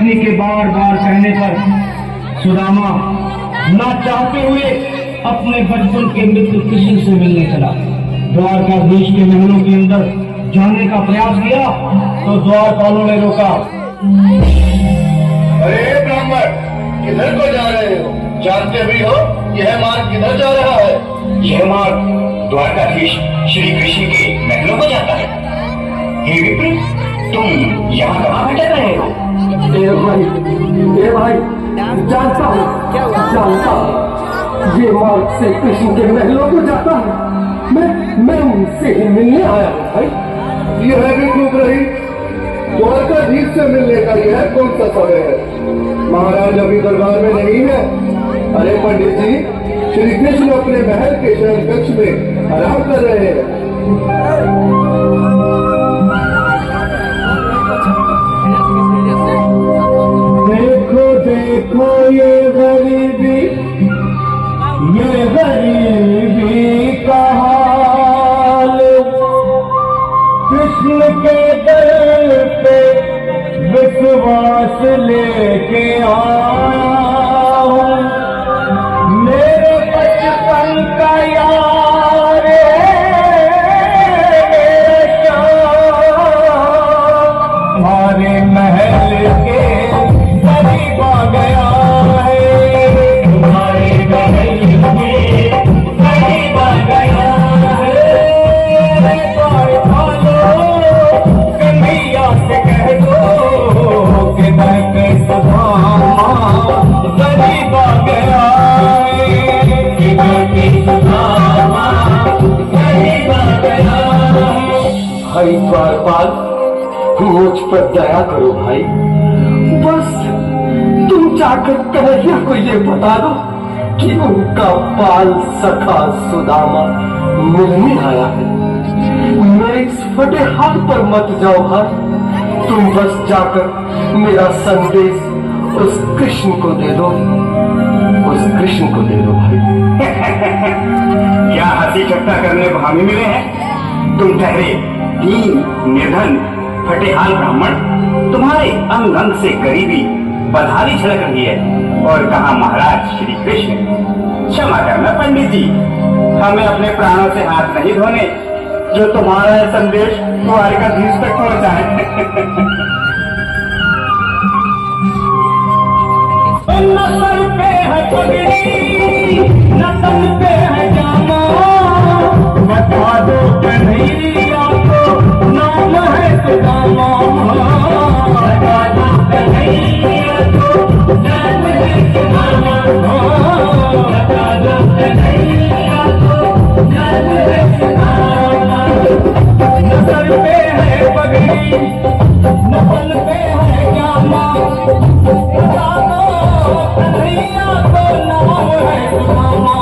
पत्नी के बार बार कहने पर सुदामा ना चाहते हुए अपने बचपन के मित्र कृष्ण से मिलने चला। द्वारकाधीश के महलों के अंदर जाने का प्रयास किया तो द्वारपालों ने रोका। अरे ब्राह्मण, किधर को जा रहे हो? जानते भी हो यह मार्ग किधर जा रहा है? यह मार्ग द्वारकाधीश श्री कृष्ण के महलों को जाता है। हे विप्र, तुम यहाँ कहाँ भटक रहे हो? ए भाई, जानता हूँ ये मार्ग से कृष्ण के महलों को जाता है। मैं उनसे ही मिलने आया हूँ भाई। यह भी खूब रही, द्वारकाधीश से मिलने का यह कौन सा समय है? महाराज अभी दरबार में नहीं है। अरे पंडित जी, श्री कृष्ण अपने महल के शयन कक्ष में आराम कर रहे हैं। देखो देखो ये गरीबी का हाल, कृष्ण के दर पे विश्वास लेके आया हूँ। मेरे बचपन का यार हमारे महल के करीब आ गया है। तुम्हारे महल के करीब आ गया है। कन्हैया से कह दो कि मैं के सुदामा करीब आ गया है। कि मैं के सुदामा करीब आ गया है। भाई द्वारपाल, मुझ पर दया करो भाई। बस तुम जाकर कन्हैया को ये बता दो कि उनका बाल सखा सुदामा मिलने आया है। मेरे इस फटे हाथ पर मत जाओ भाई। तुम बस जाकर मेरा संदेश उस कृष्ण को दे दो। उस कृष्ण को दे दो भाई। क्या हंसी ठट्टा करने को हमें मिले हैं? तुम ठहरे दीन निर्धन फटेहाल ब्राह्मण, तुम्हारे अंग अंग से गरीबी बधारी झलक रही है। और कहा महाराज श्री कृष्ण? क्षमा करना पंडित जी, हमें अपने प्राणों से हाथ नहीं धोने जो तुम्हारा यह संदेश द्वारकाधीश तक पहुंचाए। न सर पे है पगड़ी, न तन पे है जामा, बता दो कन्हैया को नाम है सुदामा। बता दो कन्हैया को नाम है सुदामा। बता दो कन्हैया को नाम है सुदामा। न सर पे है पगड़ी, न तन पे है जामा, बता दो कन्हैया को नाम है सुदामा।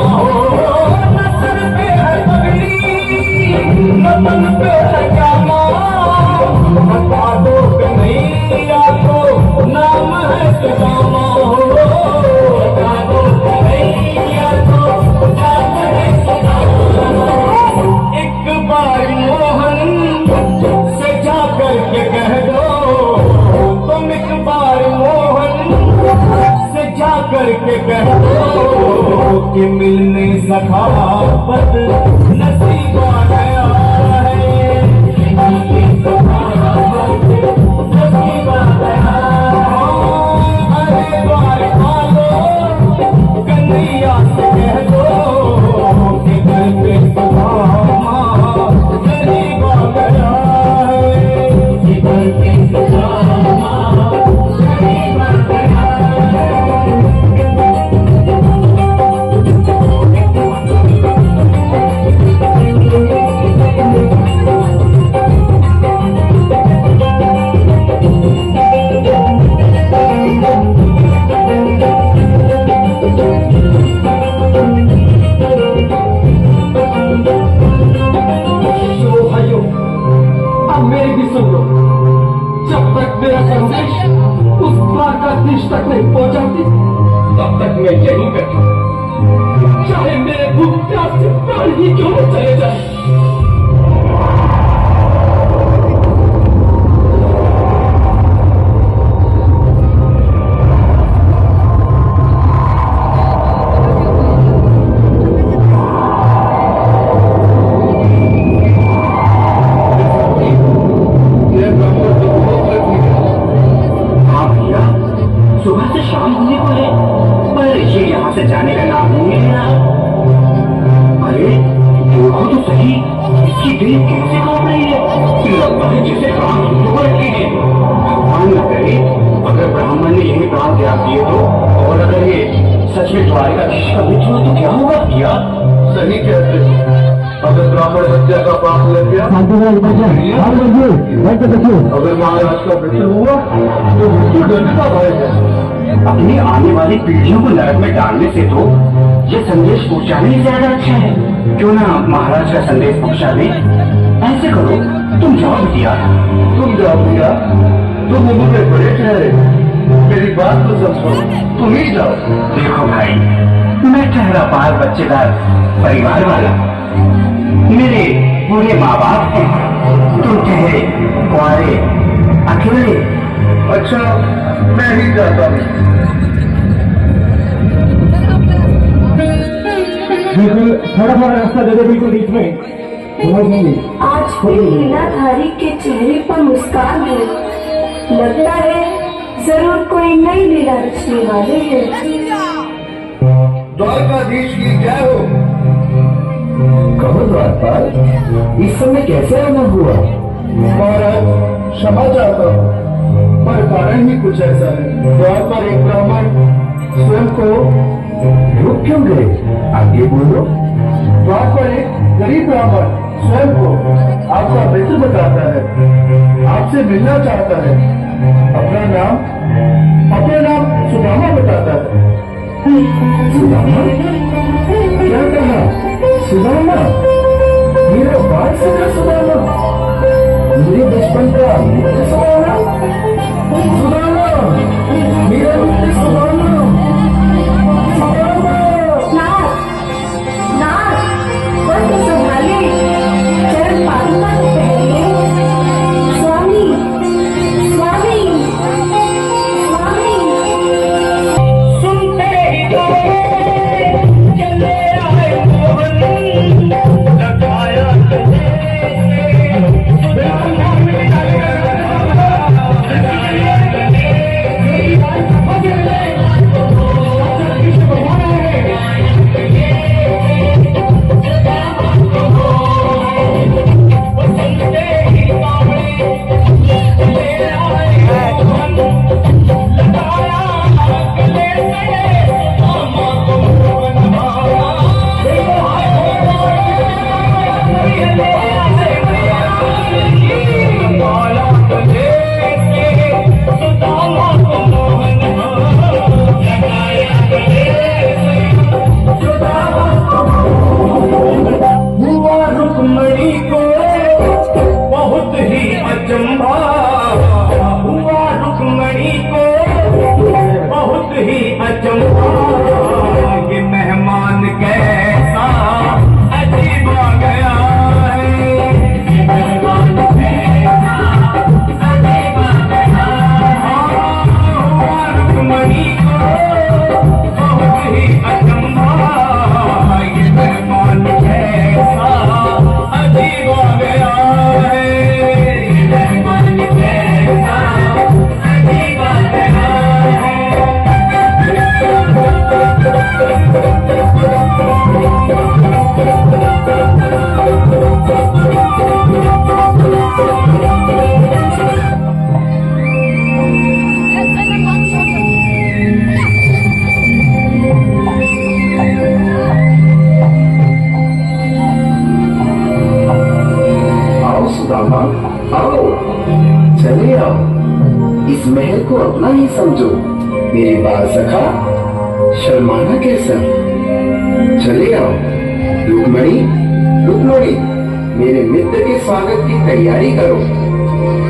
न सर पे है पगड़ी, न तन पे है जामा, बता दो कन्हैया को नाम है सुदामा। बता दो कन्हैया को नाम है सुदामा। एक बार मोहन से जाकर के कह दो, तुम एक बार मोहन से जाकर के कह दो कि मिलने सखावत नसीब आ गया है। मिलने सखावत नसीब आ गया है। अरे द्वारपालो, कन्हैया से कह दो कि घर पे सुदामा करीब आ गया है। कि घर पे सुदामा करीब आ गया है। तो भाइयों, अब मेरी भी सुन लो। जब तक मेरा संदेश उस द्वारकाधीश तक नहीं पहुंचाती, तब तक मैं यहीं बैठा, चाहे मेरे भूख प्यास से प्राण ही क्यों न चले जाए। जी, इसकी देह कैसे कांप रही है? लगता है जैसे प्राण हो रही है। भगवान न करे अगर ब्राह्मण ने यही प्राण त्याग दिए तो, और अगर ये सच में द्वारकाधीश का मित्र हो तो क्या होगा भैया? सही कहते हो। अगर ब्राह्मण हत्या का पाप लग गया, अगर महाराज का मृत्यु हुआ तो मृत्यु दंड का भय है। अपनी आने वाली पीढ़ियों को नरक में डालने से तो ये संदेश पहुंचाने ही ज्यादा अच्छा है। क्यों ना महाराज का संदेश पहुंचा दे? ऐसे करो, तुम जाओ भैया। तुम जाओ भैया, तुम उम्र में बड़े ठहरे, मेरी बात तो समझो, तुम ही जाओ। देखो भाई, मैं ठहरा पार बच्चेदार परिवार वाला, मेरे पूरे माँ बाप हैं, तुम ठहरे कुंवारे अकेले। अच्छा, मैं ही जाता हूँ। थोड़ा थोड़ा रास्ता दे दे, बिल्कुल बीच में। आज भी लीलाधारी के चेहरे पर मुस्कान है। लगता है जरूर कोई नई लीला रचने वाले हैं। द्वारकाधीश की जय हो। कहो द्वारपाल, इस समय कैसे आना हुआ? महाराज, क्षमा चाहता हूँ, पर कारण ही कुछ ऐसा है। द्वार पर एक ब्राह्मण स्वयं को रुक क्यों गए? आगे बोलो। द्वार पर एक गरीब ब्राह्मण स्वयं को आपका मित्र बताता है, आपसे मिलना चाहता है। अपना नाम सुदामा बताता है। सुदामा? क्या कहा? सुदामा? मेरा बाल सका सुदामा? मेरे बचपन का मित्र सुदामा? सुदामा, मेरा मित्र सुदामा। को अपना ही समझो। मेरी बात सखा, शर्माना कैसा? चले आओ। रुक्मणी, रुक्मणी, मेरे मित्र के स्वागत की तैयारी करो।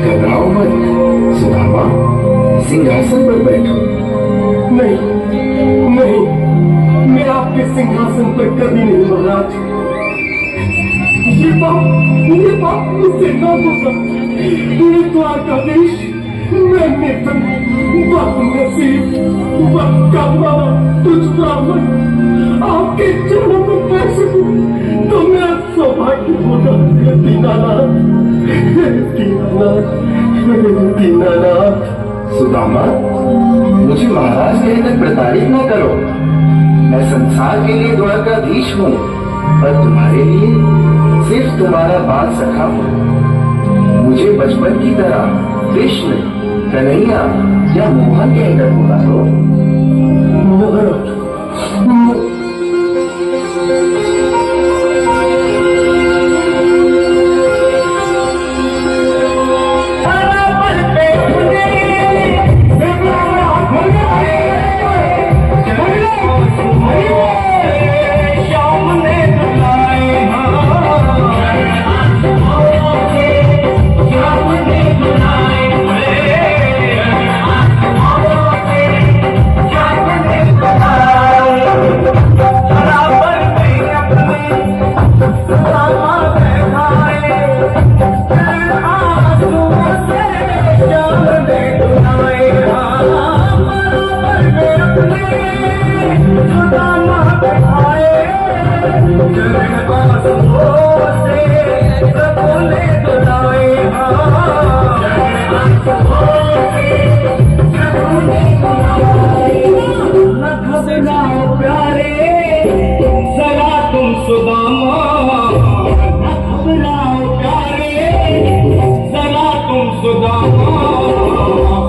घबराओ मत। सुदामा, सिंहासन पर बैठो। नहीं नहीं, मैं आपके सिंहासन पर कभी नहीं महाराज। ये बात मुझसे न होगा। ये द्वारकाधीश, मैं निर्धन, बदनसीब, बदकामा, तुझ ब्राह्मण, आपके चरणों में कैसे तो मेरा सौभाग्य होगा। दीनानाथ, दीनानाथ, दीनानाथ। सुदामा, मुझे महाराज कहकर प्रताड़ित न करो। मैं संसार के लिए द्वारकाधीश हूँ, पर तुम्हारे लिए सिर्फ तुम्हारा बाल सखा हूँ। मुझे बचपन की तरह कृष्ण, कन्हैया या मोहन कहकर बुला लो।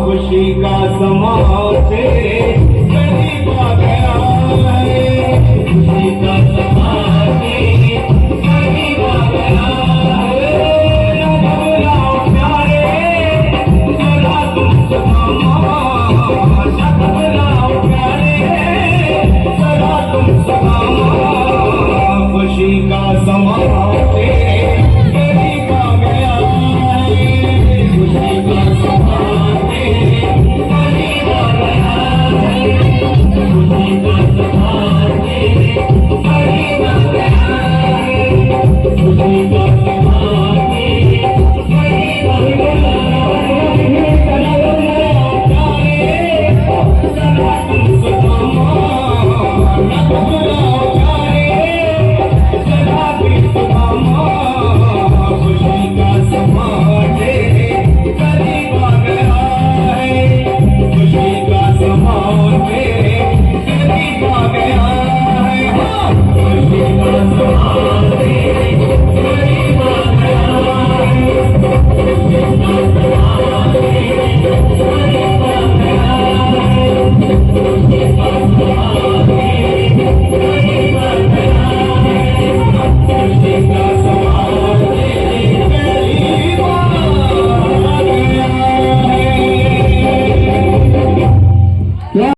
खुशी का समा तेरे करीब आ गया है, खुशी का समा तेरे करीब आ गया है। न घबराओ प्यारे, जरा तुम समा, न घबराओ प्यारे, जरा तुम समा, खुशी का समा तेरे करीब आ गया है, खुशी का समा Thank you.